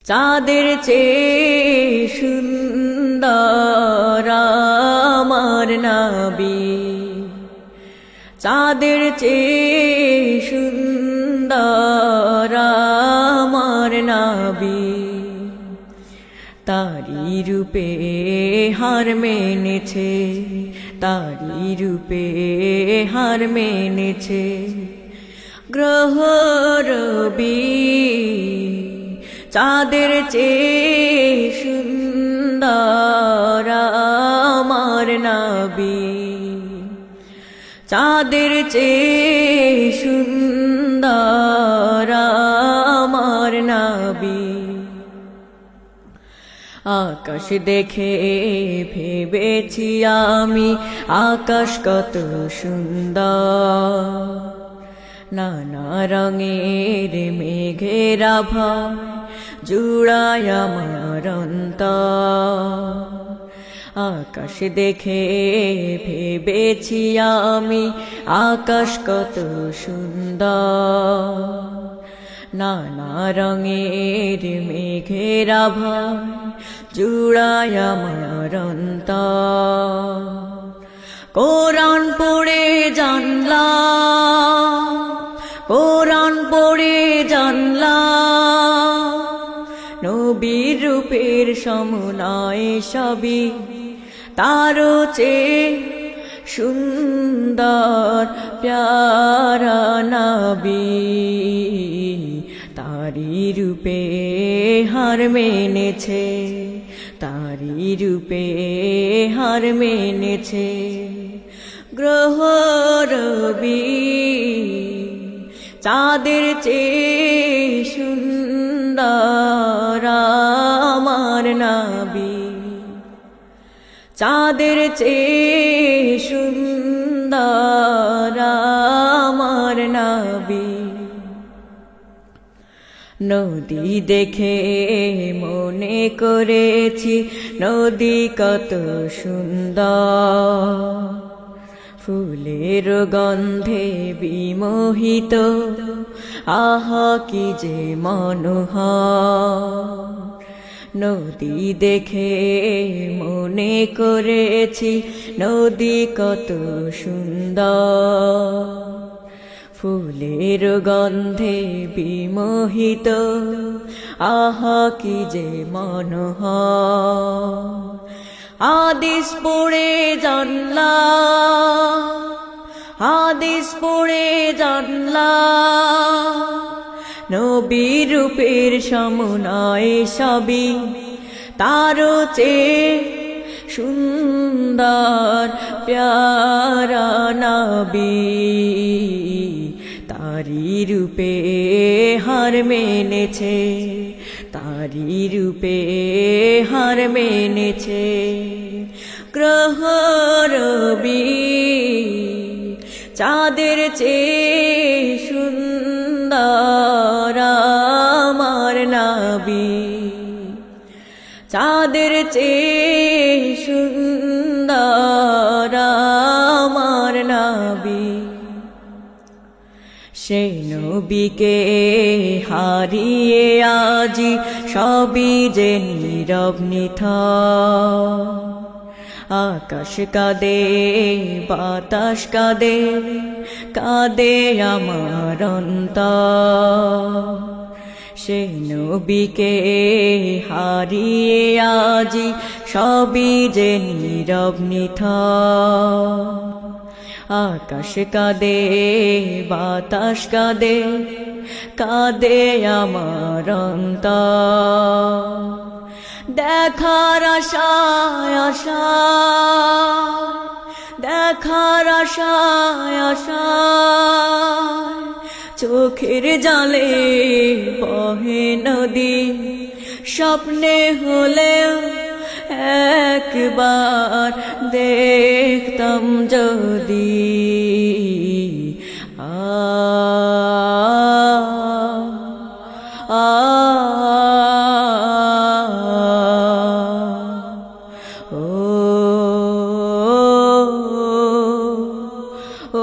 চাঁদের চেয়ে সুন্দর আমার নবী, চাঁদের চেয়ে সুন্দর আমার নবী। তারি রূপে হার মেনেছে, তারি রূপে হার মেনেছে গ্রহ রবি। চাঁদের চেয়ে সুন্দর আমার নবী, চাঁদের চেয়ে সুন্দর আমার নবী। আকাশ দেখে ভেবেছি আমি আকাশ কত সুন্দর, নানা রঙের মেঘের আভা জুড়ায় আমার অন্তর। আকাশ দেখে ভেবেছি আমি আকাশ কত সুন্দর, নানা রঙের মেঘের আভা জুড়ায় আমার অন্তর। কোরআন পড়ে জানলাম, কোরআন পড়ে জানলাম নবীর রূপের সমন্বয় সবই তারও চেয়ে সুন্দর প্যারা নবী। তারি রূপে হার মেনেছে, তারি রূপে হার মেনেছে গ্রহ রবি। চাঁদের চেয়ে সুন্দর আমার নবী, চাঁদের চেয়ে সুন্দর আমার নবী। নদী দেখে মনে করেছি নদী কত সুন্দর, ফুলের গন্ধে বিমোহিত আহা কি যে মনোহর। নদী দেখে মনে করেছি নদী কত সুন্দর, ফুলের গন্ধে বিমোহিত আহা কি যে মনোহর। হাদিস পড়ে জানলাম, হাদিস পড়ে জানলাম নবীর রূপের সমন্বয় সবই তারও চেয়ে সুন্দর প্যারা নবী। তারি রূপে হার মেনেছে, তারি রূপে হার মেনেছে গ্রহ রবি। চাঁদের চেয়ে সুন্দর আমার নবী, চাঁদের চেয়ে সুন্দর আমার নবী। সেই নবীকে হারিয়ে আজি সবই যে নীরব নিথর। আকাশ কাঁদে, বাতাস কাঁদে, কাঁদে আমার অন্তর। সেই নবীকে হারিয়ে আজি সবই যে নীরব নিথর। আকাশ কাঁদে, বাতাস কাঁদে, কাঁদে আমার অন্তর। দেখার আশায় আশায়, দেখার আশায় আশায় চোখের জালে বহে নদী। স্বপ্নে হলেও একবার দেখতাম যদি ও ও